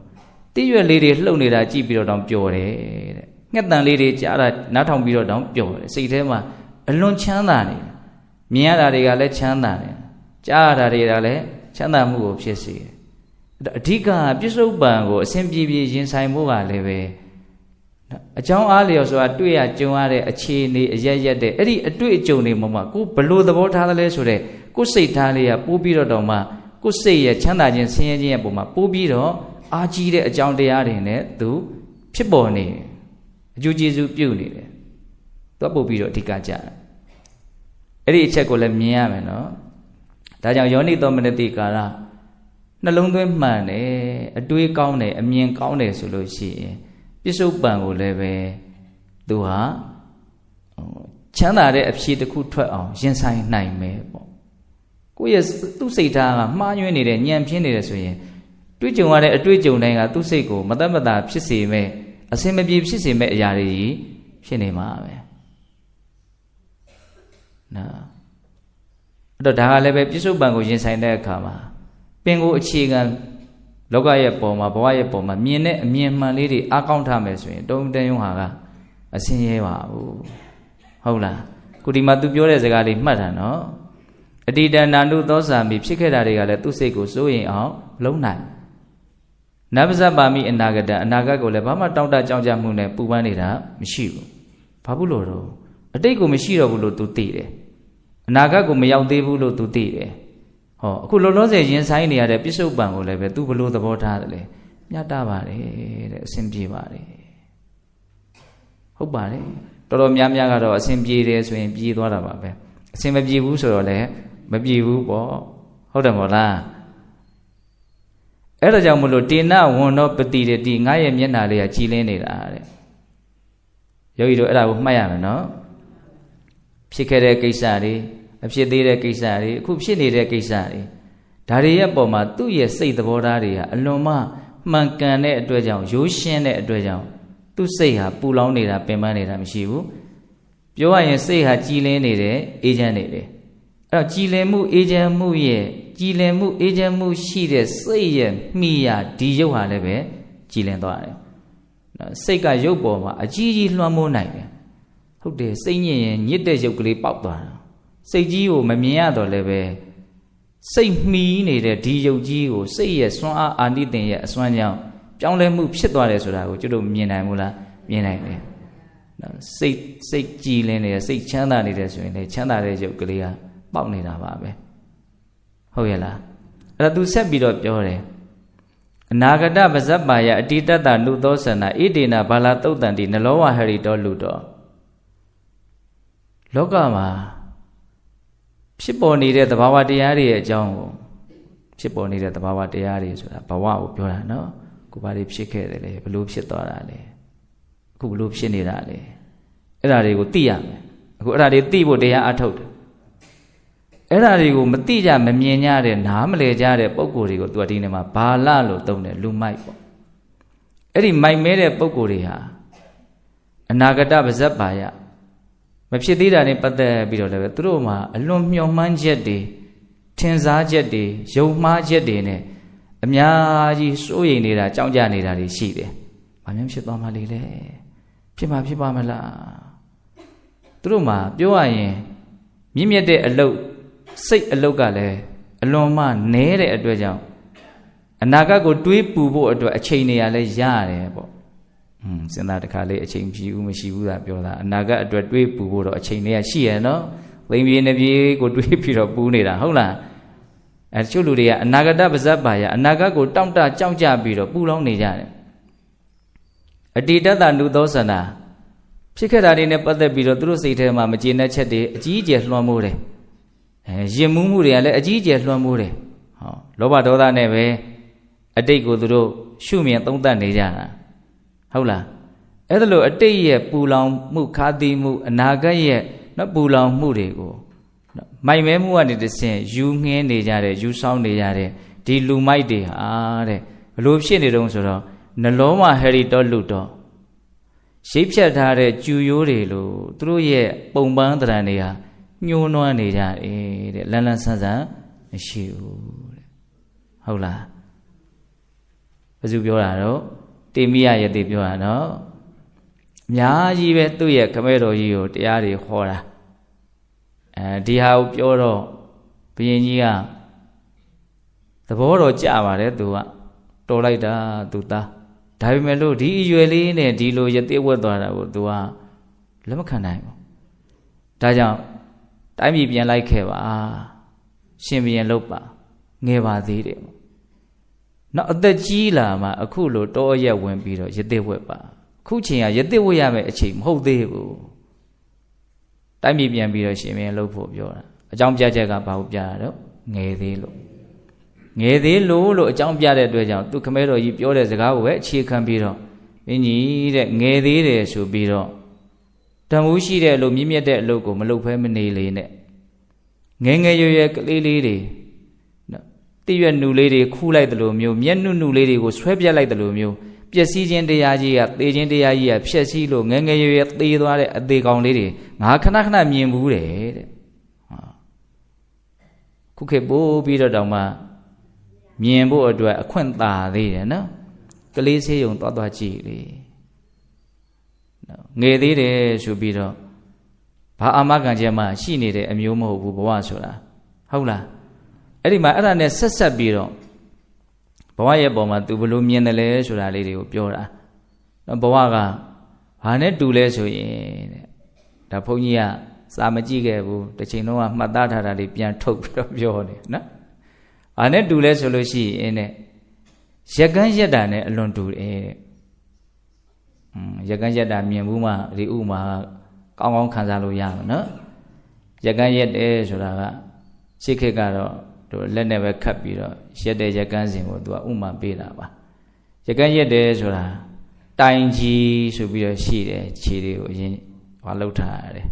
တိရွက်လေးတွေလှုပ်နေတာကြည့်ပြီးတော့တောင်ပျော်တယ်တဲ့ငှက်တန်လေးတွေကြားတာနားထောင်ပြီးတော့တောင်ပျော်တယ်စိတ်ထဲမှာအလွန်ချမ်းသာနေတယ်မြင်ရတာတွေကလည်းချမ်းသာတယ်ကြားရတာတွေကလည်းချမ်းသာမှုကိုဖြစ်စေတယ်အဓိကပြစ္ဆုတ်ပံကိုအစဉ်ပြေပြေရင်ဆိုင်ဖို့ကလည်းပဲအကြောင်းအားလျော်ဆိုတာတွေ့ရကြုံရတဲ့အခြေအနေအရရက်တဲ့အဲ့ဒီအတွေ့အကြုံတွေမှာကိုဘလို့သဘောထားသလဲဆိုတဲ့ကိုယ်စိတ်ထားလေးကပိုးပြီးတော့မှကိုယ်စိတ်ရဲ့ချမ်းသာခြင်းဆင်းရဲခြင်းရဲ့ပုံမှာပိုးပြီးတော့အားကြီးတဲ့အကြောင်းတရားတွေနဲ့သူဖြစ်ပေါ်နေတယ်အကျိုးကျေးဇူးပြုနေတယ်သူပို့ပြီးတော့အဓိကကြတယ်အဲ့ဒီအချက်ကိုလည်းမြင်ရမယ်နော်ဒါကြောင့်ယောနိသောမနတိကာရနှလုံးသွင်းမှန်တယ်အတွေးကောင်းတယ်အမြင်ကောင်းတယ်ဆိုလို့ရှိရင်ပြစ္ဆုတ်ပံကိုလည်းပဲ သူဟာချမ်းသာတဲ့အဖြေတစ်ခုထွက်အောင်ရင်ဆိုင်နိုင်မယ်ပေါ့ကိုယ့်ရဲ့သူ့စိတ်ဓာတ်ကမှားယွင်းနေတဲ့ညံ့ဖျင်းနေတယ်ဆိုရင်တွေးကြုံရတဲ့အတွေ့အကြုံတိုင်းကသူ့စိတ်ကိုမတတ်မတာဖြစ်စေမဲ့အစင်မပြေဖြစ်စေမဲ့အရာတွေဖြစ်နေမှာပဲနော်အဲ့တော့ဒါကလည်းပဲပြစ္ဆုတ်ပံကိုရင်ဆိုင်တဲ့အခါမှာပင်ကိုအခြေခံလောကရဲ့ပုံမှာဘဝရဲ့ပုံမှာမြင်တဲ့အမြင်မှန်လေးတွေအားကောင်းထားမယ်ဆိုရင်တုံးတန်ယုံဟာကအစင်ရဲပါဘူးဟုတ်လားခုဒီမှာသူပြောတဲ့စကားလေးမှတ်တာနော်အတ္တနာနုသောစာမိဖြစ်ခဲ့တာတွေကလည်းသူ့စိတ်ကိုစိုးရင်အောင်လုံးနိုင်နဗ္ဗဇပါမိအနာဂတအနာဂတ်ကိုလည်းဘာမှတောင့်တကြောင်ကြမှုနဲ့ပူပန်းနေတာမရှိဘူးဘာဘူးလို့တော့အတိတ်ကိုမရှိတော့ဘူးလို့သူသိတယ်အနာဂတ်ကိုမရောက်သေးဘူးလို့သူသိတယ်ဟောအခုလောလောဆယ်ရင်ဆိုင်နေရတဲ့ပြစ္ဆုတ်ပံကိုလည်းပဲသူဘလို့သဘောထားတယ်လေမြတ်တာပါတယ်တဲ့အဆင်ပြေပါတယ်ဟုတ်ပါတယ်တော်တော်များများကတော့အဆင်ပြေတယ်ဆိုရင်ပြေးသွားတာပါပဲအဆင်မပြေဘူးဆိုတော့လည်းမပြေဘူးပေါ့ဟုတ်တယ်မို့လားအဲ့ဒါကြောင့်မလို့တေနဝန္နောပတိရတိငါရဲ့မျက်နှာလေးကကြည်လင်းနေတာတဲ့ယောဂီတို့အဲ့ဒါကိုမှတ်ရမယ်နော်ဖြစ်ခဲ့တဲ့ကိစ္စတွေအဖြစ်သေးတဲ့ကိစ္စတွေအခုဖြစ်နေတဲ့ကိစ္စတွေဒါတွေရဲ့ပုံမှာသူ့ရဲ့စိတ်သဘောထားတွေကအလွန်မှမှန်ကန်တဲ့အတွက်ကြောင့်ရိုးရှင်းတဲ့အတွက်ကြောင့်သူ့စိတ်ဟာပူလောင်နေတာပင်ပန်းနေတာမရှိဘူးပြောရရင်စိတ်ဟာကြည်လင်းနေတယ်အေးချမ်းနေတယ်အဲ့တော့ကြည်လင်မှုအေးချမ်းမှုရဲ့ကြည်လင်မှုအေးချမ်းမှုရှိတဲ့စိတ်ရဲ့မိယာဒီရုပ်ဟာလည်းပဲကြည်လင်သွားတယ်စိတ်ကရုပ်ပေါ်မှာအကြီးကြီးလွှမ်းမိုးနိုင်တယ်ဟုတ်တယ်စိတ်ညစ်ရင်ညစ်တဲ့ရုပ်ကလေးပေါက်သွားတာစိတ်ကြီးကိုမမြင်ရတော့လည်းပဲစိတ်မှီနေတဲ့ဒီရုပ်ကြီးကိုစိတ်ရဲ့စွမ်းအားအာနိသင်ရဲ့အစွမ်းကြောင့်ပြောင်းလဲမှုဖြစ်သွားတယ်ဆိုတာကိုကျွတ်တို့မြင်နိုင်မို့လားမြင်နိုင်တယ်စိတ်ကြည်လင်နေတယ်စိတ်ချမ်းသာနေတယ်ဆိုရင်လည်းချမ်းသာတဲ့ရုပ်ကလေးကပေါက်နေတာပါပဲဟုတ်ရဲ့လားအဲ့ဒါသူဆက်ပြီးတော့ပြောတယ်အနာဂတပဇ္ဇပါယအတိတတနုသောဆန္ဒဣတိနာဘာလာတုတ်တန်တိနလောဝဟရိတောလူတော်လောကမှာဖြစ်ပေါ်နေတဲ့သဘာဝတရားတွေရဲ့အကြောင်းကိုဖြစ်ပေါ်နေတဲ့သဘာဝတရားတွေဆိုတာဘဝကိုပြောတာနော်ကိုဘာတွေဖြစ်ခဲ့တယ်လဲဘလို့ဖြစ်သွားတာလဲအခုဘလို့ဖြစ်နေတာလဲအဲ့ဒါတွေကိုသိရမယ်အခုအဲ့ဒါတွေသိဖို့တရားအထုတ်တယ်အဲ့ဒါတွေကိုမသိကြမမြင်ကြတဲ့နားမလည်ကြတဲ့ပုံကိုယ်တွေကိုသူကဒီနေ့မှာဘာလလို့သုံးတယ်လူမိုက်ပေါ့အဲ့ဒီမိုက်မဲတဲ့ပုံကိုယ်တွေဟာအနာဂတပဇ္ဇပါယမဖြစ်သေးတာနဲ့ပတ်သက်ပြီးတော့လည်းသူတို့မှာအလွန်မျှော်မှန်းချက်တွေထင်စားချက်တွေယုံမှားချက်တွေနဲ့အများကြီးစိုးရိမ်နေတာကြောက်ကြနေတာတွေရှိတယ်။ဘာမှဖြစ်သွားမှလေလေဖြစ်ပါမလားသူတို့မှာပြောရရင်မြင့်မြတ်တဲ့အလုပ်စိတ်အလုပ်ကလည်းအလွန်မှနဲတဲ့အတွက်ကြောင့်အနာဂတ်ကိုတွေးပူဖို့အတွက်အချိန်နေရလဲရတယ်ပေါ့စဉ်းစားတခါလေးအချိန်မရှိဘူးသာပြောတာအနာဂတ်အတွက်တွေးပူဖို့တော့အချိန်လေးရှိရနော်သိမ့်ပြေနေပြေကိုတွေးပြီးတော့ပူနေတာဟုတ်လားအဲတချို့လူတွေကအနာဂတပဇ္ဇပါယအနာဂတ်ကိုတောင့်တကြောက်ကြပြီးတော့ပူလောင်နေကြတယ်အတ္တတနုသောဆန္ဒဖြစ်ခဲ့တာတွေနဲ့ပတ်သက်ပြီးတော့သူတို့စိတ်ထဲမှာမကျေနပ်ချက်တွေအကြီးအကျယ်လွှမ်းမိုးတယ်ရင်မှုမှုတွေကလည်းအကြီးအကျယ်လွှမ်းမိုးတယ်ဟောလောဘဒေါသနဲ့ပဲအတိတ်ကိုသူတို့ရှုမြင်သုံးသပ်နေကြတာဟုတ်လားအဲ့ဒါလို့အတိတ်ရဲ့ပူလောင်မှုခါသီးမှုအနာဂတ်ရဲ့နော်ပူလောင်မှုတွေကိုမိုက်မဲမှုကနေတဆင့်ယူငင်းနေကြတယ်ယူဆောင်နေကြတယ်ဒီလူမိုက်တွေဟာတဲ့ဘလို့ဖြစ်နေတုံးဆိုတော့နှလုံးမှာဟယ်ရီတော်လူတော်ရှိတ်ဖြတ်ထားတဲ့ကျူရိုးတွေလို့သူတို့ရဲ့ပုံပန်းတရံတွေဟာညှိုးနွမ်းနေကြတယ်တဲ့လန်းလန်းဆန်းဆန်းမရှိဘူးတဲ့ဟုတ်လားဘယ်သူပြောတာတော့တေမိယယတိပြောတာနော်အများကြီးပဲသူ့ရဲ့ခမဲတော်ကြီးကိုတရားတွေဟောတာဒီဟာကိုပြောတော့ဘုရင်ကြီးကသဘောတော်ကြပါတယ်သူကတော်လိုက်တာသူသားဒါပေမဲ့လို့ဒီအရွယ်လေးနဲ့ဒီလိုရသေးဝတ်သွားတာကိုသူကလက်မခံနိုင်ဘူးဒါကြောင့်တိုင်းပြည်ပြန်လိုက်ခဲ့ပါရှင်ဘုရင်လုပ်ပါငယ်ပါသေးတယ်နောက်အသက်ကြီးလာမှအခုလိုတောအရက်ဝင်ပြီးတော့ရသေးဝတ်ပါခုချိန်ကရသေးဝတ်ရမယ့်အချိန်မဟုတ်သေးဘူးတိုင်းပြည်ပြန်ပြီးတော့ရှင်ဘုရင်လုပ်ဖို့ပြောတာအကြောင်းပြချက်ကဘာကိုပြတာတော့ငယ်သေးလို့အကြောင်းပြတဲ့အတွက်ကြောင့်သူခမဲတော်ကြီးပြောတဲ့စကားကိုပဲအခြေခံပြီးတော့မင်းကြီးတဲ့ငယ်သေးတယ်ဆိုပြီးတော့ မိုးရှိတဲ့အလုပ်မြင့်မြတ်တဲ့အလုပ်ကိုမလုပ်ဖဲမနေလေနဲ့ငယ်ငယ်ရွယ်ရွယ်ကလေးလေးတွေတိရွက်နူလေးတွေခူးလိုက်တယ်လို့မျိုးမျက်နုနုလေးတွေကိုဆွဲပြတ်လိုက်တယ်လို့မျိုးပျက်စီးခြင်းတရားကြီးကသေခြင်းတရားကြီးကဖြက်စီးလို့ငယ်ငယ်ရွယ်ရွယ်သေသွားတဲ့အသေးကောင်လေးတွေငါခဏခဏမြင်ဘူးတယ်တဲ့ခုခေတ်ပို့ပြီးတော့တောင်မှမြင်ဖို့အတွက်အခွင့်သာသေးတယ်နော်ကလေးဆေးရုံသွားကြည့်လေငယ်သေးတယ်ဆိုပြီးတော့ဘာအာမခံချက်မှရှိနေတဲ့အမျိုးမဟုတ်ဘူးဘဝဆိုတာဟုတ်လားအဲ့ဒီမှာအဲ့ဒါနဲ့ဆက်ပြီးတော့ဘဝရဲ့ပုံမှာ तू ဘယ်လိုမြင်တယ်လဲဆိုတာလေးတွေကိုပြောတာဘဝကဘာနဲ့တူလဲဆိုရင်တဲ့ဒါဘုန်းကြီးကစာမကြည့်ခဲ့ဘူးတစ်ချိန်လုံးကမှတ်သားထားတာလေးပြန်ထုတ်ပြီးတော့ပြောတယ်နော်ဘာနဲ့တူလဲဆိုလို့ရှိရင်တဲ့ရက်ကန်းရက်တာနဲ့အလွန်တူတယ်တဲ့ရက်ကန်းရက်တာမြင်ဘူးမှဒီဥမှာကောင်းကောင်းခံစားလို့ရမှာနော်ရက်ကန်းရက်တယ်ဆိုတာကရှေ့ခေတ်ကတော့တို့လက်နဲ့ပဲခတ်ပြီးတော့ရက်တဲ့ရက်ကန်းစဉ်ကိုသူကဥမာပေးတာပါရက်ကန်းရက်တယ်ဆိုတာတိုင်ကြီးဆိုပြီးတော့ရှိတယ်ခြေတွေကိုအရင်ဟောလှုပ်ထားရတယ်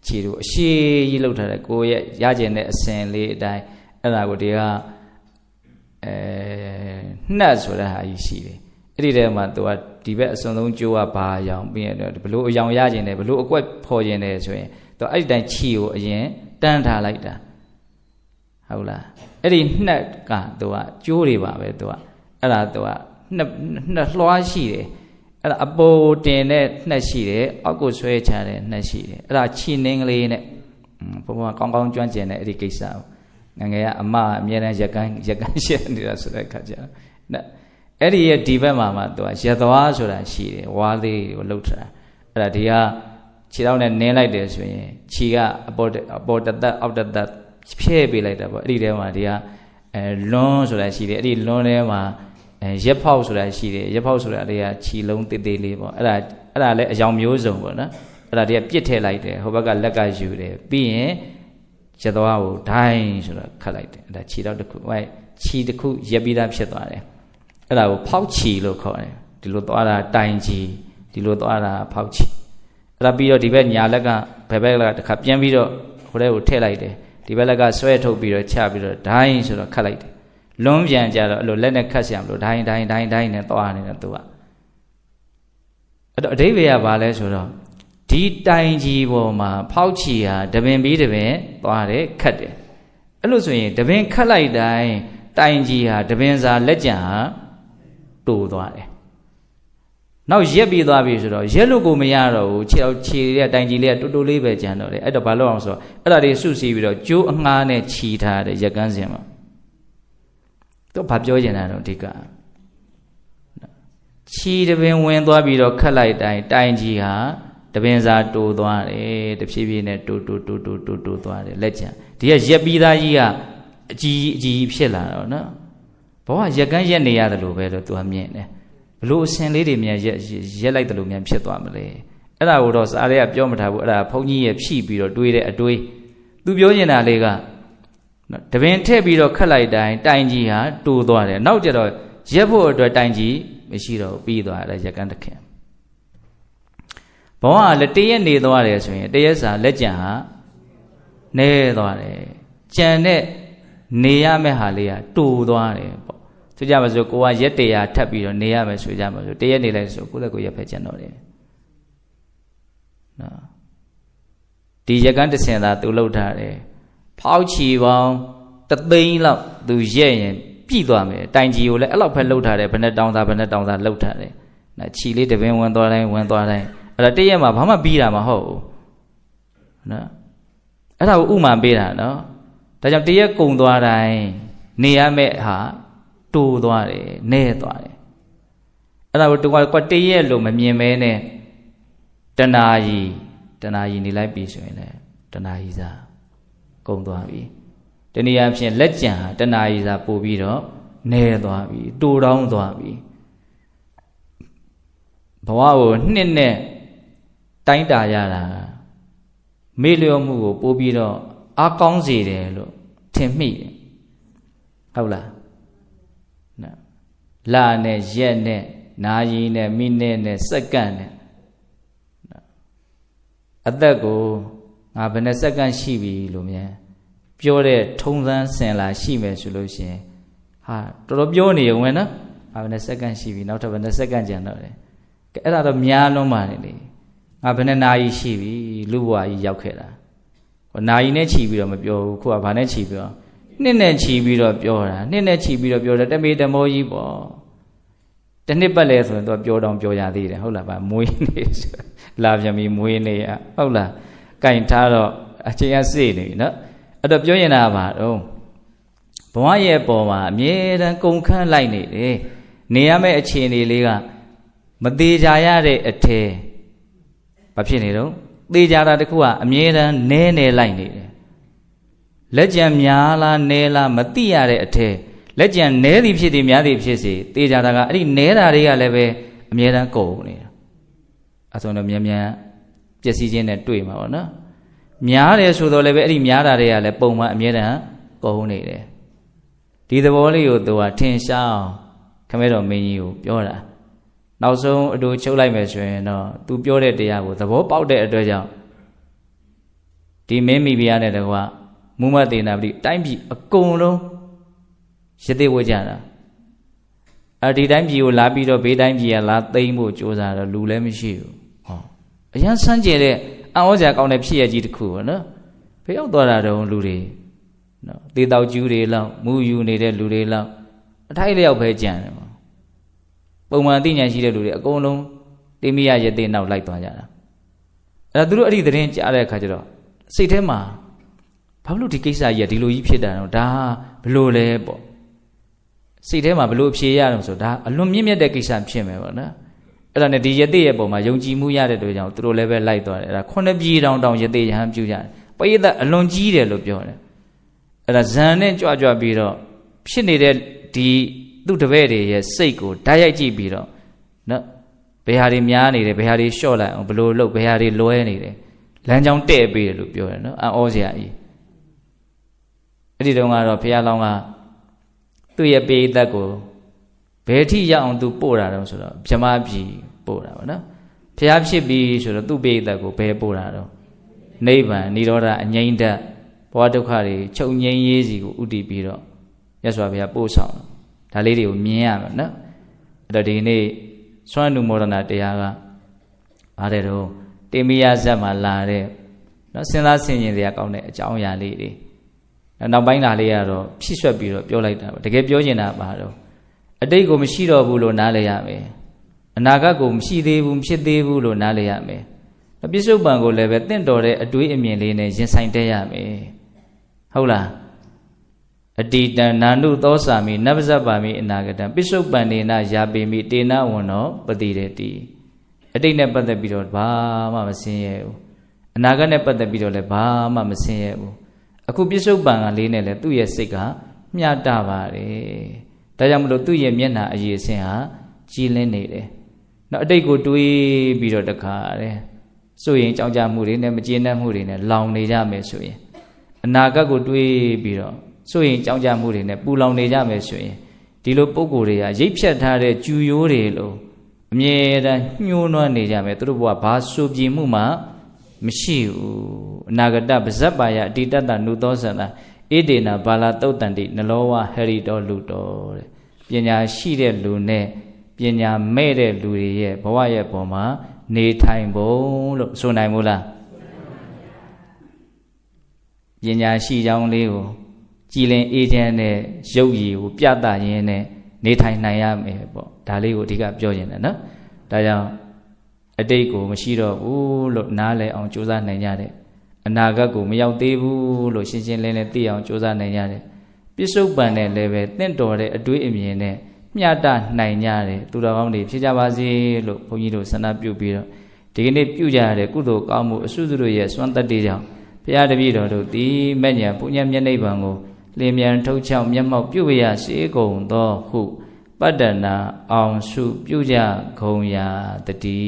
ခြေတို့အရှိကြီးလှုပ်ထားတယ်ကိုရဲ့ရကျင်တဲ့အစင်လေးအတိုင်းအဲ့ဒါကိုဒီကနှက်ဆိုတဲ့ဟာကြီးရှိတယ်အဲ့ဒီထဲမှာသူကဒီဘက်အစွန်ဆုံးကြိုးကဘာရောင်ပြီးရင်ဘလို့အယောင်ရကျင်တယ်ဘလို့အကွက်ဖော်ကျင်တယ်ဆိုရင်သူအဲ့ဒီတိုင်းခြေကိုအရင်တန်းထားလိုက်တာဟုတ်လားအဲ့ဒီနှက်ကသူကကြိုးတွေပါပဲသူကအဲ့ဒါသူကနှက်လွှားရှိတယ်အဲ့ဒါအပေါ်တင်တဲ့နှက်ရှိတယ်အောက်ကိုဆွဲချတဲ့နှက်ရှိတယ်အဲ့ဒါခြေနှင်းကလေးနဲ့ဘုရားကောင်းကောင်းကျွမ်းကျင်တဲ့အဲ့ဒီကိစ္စကိုငယ်ကအမအမြဲတမ်းရက်ကန်းရှက်နေတာဆိုတဲ့အခါကျတော့အဲ့ဒီရဲ့ဒီဘက်မှာမှသူကရသွားဆိုတာရှိတယ်ဝါးလေးကိုလှုပ်ထားအဲ့ဒါဒီကခြေထောက်နဲ့နင်းလိုက်တယ်ဆိုရင်ခြေကအပေါ်တသက်အောက်တသက်ဖြဲပေးလိုက်တာပေါ့အဲ့ဒီထဲမှာဒီကလွန်းဆိုတာရှိတယ်အဲ့ဒီလွန်းထဲမှာရက်ဖောက်ဆိုတာရှိတယ်ရက်ဖောက်ဆိုတာတွေကခြေလုံးတေးသေးလေးပေါ့အဲ့ဒါလည်းအယောင်မျိုးစုံပေါ့နော်အဲ့ဒါတွေကပြစ်ထည့်လိုက်တယ်ဟိုဘက်ကလက်ကယူတယ်ပြီးရင်ရသွားကိုဒိုင်းဆိုတော့ခတ်လိုက်တယ်အဲ့ဒါခြေထောက်တစ်ခုဟိုခြေတစ်ခုရက်ပြီးသားဖြစ်သွားတယ်အဲ့ဒါကိုဖောက်ခြေလို့ခေါ်တယ်ဒီလိုသွားတာတိုင်ခြေဒီလိုသွားတာဖောက်ခြေအဲ့ဒါပြီးတော့ဒီဘက်ညာလက်ကဘယ်ဘက်ကတစ်ခါပြန်ပြီးတော့ဟိုထဲကိုထည့်လိုက်တယ်ဒီဘက်လက်ကဆွဲထုတ်ပြီးတော့ချပြီးတော့ဒိုင်းဆိုတော့ခတ်လိုက်တယ်လွန်းပြန်ကြတော့အဲ့လိုလက်နဲ့ခတ်ဆရာမလို့ဒိုင်းနဲ့သွားနေတယ်သူကအဲ့တော့အဓိပ္ပာယ်ကဘာလဲဆိုတော့ဒီတိုင်ကြီးပေါ်မှာဖောက်ချီဟာတပင်ပြီးတပင်သွားတယ်ခတ်တယ်အဲ့လိုဆိုရင်တပင်ခတ်လိုက်တိုင်းတိုင်ကြီးဟာတပင်စာလက်ကြံဟာတူသွားတယ်နောက်ရက်ပြီးသွားပြီဆိုတော့ရက်လို့ကိုမရတော့ဘူးခြေလေးတိုင်ကြီးလေးကတူတူလေးပဲကြံတော့တယ်အဲ့တော့ဘာလို့အောင်ဆိုတော့အဲ့ဒါတွေစုစည်းပြီးတော့ကျိုးအငှားနဲ့ခြီထားတဲ့ရက်ကန်းစင်မှာတော့ဘာပြောကျင်တာတော့ဒီကခြီတပင်ဝင်သွားပြီးတော့ခတ်လိုက်တိုင်းတိုင်ကြီးဟာတပင်စာတူသွားတယ်တဖြည်းဖြည်းနဲ့တူသွားတယ်လက်ကြံဒီကရက်ပြီးသားကြီးကအကြီးဖြစ်လာတော့နော်ဘဝရက်ကန်းရက်နေရတယ်လို့ပဲလို့သူကမြင်တယ်ဘလို့အစင်လေးတွေမြန်ရက်လိုက်တယ်လို့မြန်ဖြစ်သွားမလဲအဲ့ဒါကိုတော့စာရဲကပြောမထားဘူးအဲ့ဒါဘုန်းကြီးရဲ့ဖြည့်ပြီးတော့တွေးတဲ့အတွေးသူပြောနေတာလေးကတပင်ထည့်ပြီးတော့ခတ်လိုက်တိုင်းတိုင်ကြီးဟာတူသွားတယ်နောက်ကျတော့ရက်ဖို့အတွက်တိုင်ကြီးမရှိတော့ပြီးသွားတယ်ရက်ကန်းတစ်ခင်ဘဝကလည်းတရက်နေသွားတယ်ဆိုရင်တရက်စာလက်ကြံဟာနေသွားတယ်ကြံတဲ့နေရမယ့်ဟာလေးကတူသွားတယ်ပေါ့ဆိုကြပါစို့ကိုကရက်တရာထပ်ပြီးတော့နေရမယ်ဆိုကြပါစို့တရက်နေလိုက်ဆိုကိုယ့်လက်ကိုရက်ဖက်ကြံတော့တယ်နော်ဒီရက်ကန်းတစ်စင်သာသူလှုပ်ထားတယ်ဖောက်ချီပေါင်းတသိန်းလောက်သူရက်ရင်ပြည့်သွားမယ်တိုင်ကြီးကိုလည်းအဲ့လောက်ဖက်လှုပ်ထားတယ်ဘယ်နဲ့တောင်းသားလှုပ်ထားတယ်နော်ခြီလေးတပင်ဝင်သွားတိုင်းအဲ့ဒါတရက်မှာဘာမှပြီးတာမဟုတ်ဘူးနော်အဲ့ဒါကိုဥမာပေးတာနော်ဒါကြောင့်တရက်ကုံသွားတိုင်းနေရမယ့်ဟာတူသွားတယ်နဲသွားတယ်အဲ့ဒါကိုတူကတရက်လို့မမြင်မဲနဲ့တဏှာကြီးနေလိုက်ပြီဆိုရင်လည်းတဏှာကြီးစားကုံသွားပြီတနည်းအားဖြင့်လက်ကြံဟာတဏှာကြီးစားပို့ပြီးတော့နဲသွားပြီတူတောင်းသွားပြီဘဝကိုနှစ်နဲ့တိုင်းတာရတာမေ့လျော့မှုကိုပို့ပြီးတော့အားကောင်းစေတယ်လို့ထင်မိတယ်ဟုတ်လားလနဲ့ရက်နဲ့နာရီနဲ့မိနစ်နဲ့စက္ကန့်နဲ့ အသက်ကိုငါဘယ်နဲ့စက္ကန့်ရှိပြီလို့မြန်ပြောတဲ့ထုံးစမ်းစင်လာရှိမယ်ဆိုလို့ရှိရင်ဟာတော်တော်ပြောနေရုံပဲနော်ငါဘယ်နဲ့စက္ကန့်ရှိပြီနောက်ထပ်ဘယ်နဲ့စက္ကန့်ကျန်တော့တယ်ကဲအဲ့ဒါတော့များလုံးပါလေငါဘယ်နဲ့နာရီရှိပြီလူဘဝကြီးရောက်ခဲ့တာနာရီနဲ့ခြီးပြီးတော့မပြောဘူးခုကဘာနဲ့ခြီးပြီးတော့နှစ်နဲ့ခြီးပြီးတော့ပြောတာနှစ်နဲ့ခြီးပြီးတော့ပြောတယ်တမေတမောကြီးပေါ့တစ်နှစ်ပတ်လဲဆိုရင်သူကပြောတော့ပြောရသေးတယ်ဟုတ်လားဗျမွေးနေလာပြန်ပြီးမွေးနေရဟုတ်လားကင်ထားတော့အချိန်ကစေ့နေပြီနော်အဲ့တော့ပြောရင်တာပါတော့ဘဝရဲ့အပေါ်မှာအမြဲတမ်းကုန်ခန်းလိုက်နေတယ်နေရမယ့်အခြေအနေလေးကမသေးကြရတဲ့အထဲဘာဖြစ်နေတော့သေကြတာတခုကအမြဲတမ်းနဲနေလိုက်နေတယ်လက်ကြံများလားနဲလားမသိရတဲ့အထဲလက်ကြံနဲသည်ဖြစ်သည်များသည်ဖြစ်စေသေကြတာကအဲ့ဒီနဲတာတွေကလည်းပဲအမြဲတမ်းကုန်နေတာအဆုံးတော့မြန်မြန်ပျက်စီးခြင်းနဲ့တွေ့မှာပေါ့နော်များတယ်ဆိုတော့လည်းပဲအဲ့ဒီများတာတွေကလည်းပုံမှန်အမြဲတမ်းကုန်နေတယ်ဒီသဘောလေးကိုသူကထင်ရှားအောင်ခမဲတော်မင်းကြီးကိုပြောတာနောက်ဆုံးအတူချုပ်လိုက်မယ်ဆိုရင်တော့သူပြောတဲ့တရားကိုသဘောပေါက်တဲ့အတွက်ကြောင့်ဒီမင်းမိဖုရားနဲ့တကွာမူမသေနာပတိတိုင်းပြည်အကုန်လုံးရသေးဝကြတာဒီတိုင်းပြည်ကိုလာပြီးတော့ဘေးတိုင်းပြည်ကလာသိမ်းဖို့ကြိုးစားတော့လူလည်းမရှိဘူးဟောအရန်ဆန်းကျင်တဲ့အံ့ဩစရာကောင်းတဲ့ဖြစ်ရကြီးတစ်ခုပေါ့နော်ဘယ်ရောက်သွားတာတုံးလူတွေနော်သေတောက်ကျူးတွေလောက်မူယူနေတဲ့လူတွေလောက်အထိုက်လျောက်ပဲကြံတယ်ပေါ့ပုံမှန်သိဉာဏ်ရှိတဲ့လူတွေအကုန်လုံးတိမိယရသေးနောက်လိုက်သွားကြတာအဲ့ဒါသူတို့အဲ့ဒီသတင်းကြားတဲ့အခါကျတော့စိတ်ထဲမှာဘာလို့ဒီကိစ္စကြီးကဒီလိုကြီးဖြစ်တာတော့ဒါဘလို့လဲပေါ့စိတ်ထဲမှာဘလို့ဖြေရအောင်ဆိုဒါအလွန်မြင့်မြတ်တဲ့ကိစ္စဖြစ်မယ်ပေါ့နော်အဲ့ဒါနဲ့ဒီရသေးရဲ့ပုံမှာယုံကြည်မှုရတဲ့တို့ကြောင့်သူတို့လည်းပဲလိုက်သွားတယ်အဲ့ဒါ9ပြည်တောင်ရသေးရဟန်းပြုကြတယ်ပရိသတ်အလွန်ကြီးတယ်လို့ပြောတယ်အဲ့ဒါဇန်နဲ့ကြွကြွပြီးတော့ဖြစ်နေတဲ့ဒီသူ့တပည့်တွေရဲ့စိတ်ကိုဓာတ်ရိုက်ကြည့်ပြီးတော့နော်ဘယ်ဟာတွေများနေတယ်ဘယ်ဟာတွေလျှော့လိုက်အောင်ဘလို့လုပ်ဘယ်ဟာတွေလွဲနေတယ်လမ်းကြောင်းတဲ့ပေးတယ်လို့ပြောတယ်နော်အံ့ဩစရာကြီးအဲ့ဒီတုန်းကတော့ဘုရားလောင်းကသူ့ရဲ့ပိဋကတ်ကိုဘယ်ထိရအောင်သူပို့တာတော့ဆိုတော့ဗြဟ္မပြည်ပို့တာပေါ့နော်ဘုရားဖြစ်ပြီဆိုတော့သူ့ပိဋကတ်ကိုဘယ်ပို့တာတော့နိဗ္ဗာန်និရောဓအငြိမ့်တဘဝဒုက္ခတွေချုပ်ငြိမ်းရေးစီကိုဥတည်ပြီးတော့မြတ်စွာဘုရားပို့ဆောင်ဒါလေးတွေကိုမြင်ရမယ်နော်အဲ့တော့ဒီနေ့စွမ်းနုမောဒနာတရားကဘာတဲ့တော့တေမိယဇတ်မှာလာတဲ့နော်စဉ်းစားဆင်ခြင်စရာကောင်းတဲ့အကြောင်းအရာလေးတွေနောက်ပိုင်းလာလေးကတော့ဖြည့်ဆွက်ပြီးတော့ပြောလိုက်တာပါတကယ်ပြောချင်တာပါတော့အတိတ်ကိုမရှိတော့ဘူးလို့နားလည်ရမယ်အနာဂတ်ကိုမရှိသေးဘူးဖြစ်သေးဘူးလို့နားလည်ရမယ်ပြစ္ဆုတ်ပံကိုလည်းပဲတင့်တော်တဲ့အတွေးအမြင်လေးနဲ့ရင်ဆိုင်တက်ရမယ်ဟုတ်လားအတိတံနာနုသောစာမိနဗ္ဗဇပ္ပါမိအနာဂတံပိစ္ဆုတ်ပံနေနယာပေမိတေနဝန္နောပတိရတိအတိတ်နဲ့ပတ်သက်ပြီးတော့ဘာမှမဆင်းရဲဘူးအနာဂတ်နဲ့ပတ်သက်ပြီးတော့လည်းဘာမှမဆင်းရဲဘူးအခုပိစ္ဆုတ်ပံကလေးနဲ့လည်းသူ့ရဲ့စိတ်ကမျှတပါတယ်ဒါကြောင့်မလို့သူ့ရဲ့မျက်နှာအရည်အစင်းဟာကြည်လင်းနေတယ်နောက်အတိတ်ကိုတွေးပြီးတော့တခါတယ်ဆိုရင်ကြောက်ကြမှုတွေနဲ့မကျေနပ်မှုတွေနဲ့လောင်နေကြမယ်ဆိုရင်အနာဂတ်ကိုတွေးပြီးတော့ဆိုရင်ကြောက်ကြမှုတွေနဲ့ပူလောင်နေကြမယ်ဆိုရင်ဒီလိုပုံကိုယ်တွေကရိပ်ဖြတ်ထားတဲ့ကျူရိုးတွေလို့အမြဲတမ်းညှိုးနွမ်းနေကြမယ်သူတို့ဘဝဘာဆိုပြင်းမှုမှမရှိဘူးအနာဂတပဇ္ဇပါယအတိတတနုသောသနာဣဒေနာဘာလာတုတ်တန်တိနလောဝဟရိတောလူတော်တဲ့ပညာရှိတဲ့လူနဲ့ပညာမဲ့တဲ့လူတွေရဲ့ဘဝရဲ့ပုံမှာနေထိုင်ဖို့လို့ဆိုနိုင်မို့လားပညာရှိကြောင်းလေးကိုကြည်လင်အေးချမ်းတဲ့ရုပ်ရည်ကိုပြသရင်းနဲ့နေထိုင်နိုင်ရမယ်ပေါ့ဒါလေးကိုအဓိကပြောရင်လည်းနော်ဒါကြောင့်အတိတ်ကိုမရှိတော့ဘူးလို့နားလည်အောင်ကြိုးစားနိုင်ကြတယ်အနာဂတ်ကိုမရောက်သေးဘူးလို့ရှင်းရှင်းလင်းလင်းသိအောင်ကြိုးစားနိုင်ကြတယ်ပြစ္ဆုတ်ပံနဲ့လည်းပဲတင့်တော်တဲ့အတွေးအမြင်နဲ့မျှတနိုင်ကြတယ်သူတော်ကောင်းတွေဖြစ်ကြပါစေလို့ဘုန်းကြီးတို့ဆန္ဒပြုပြီးတော့ဒီကနေ့ပြုကြရတဲ့ကုသိုလ်ကောင်းမှုအစုစုတို့ရဲ့စွမ်းတတ္တိကြောင့်ဘုရားတပည့်တော်တို့ဒီမဲ့ညာပုညံမျက်နှိပ်ပံကိုလင်းမြန်ထုတ်ချောက်မျက်မှောက်ပြုရစေကုန်သောဟုပတ္တနာအောင်စုပြုကြခုံရာတတိ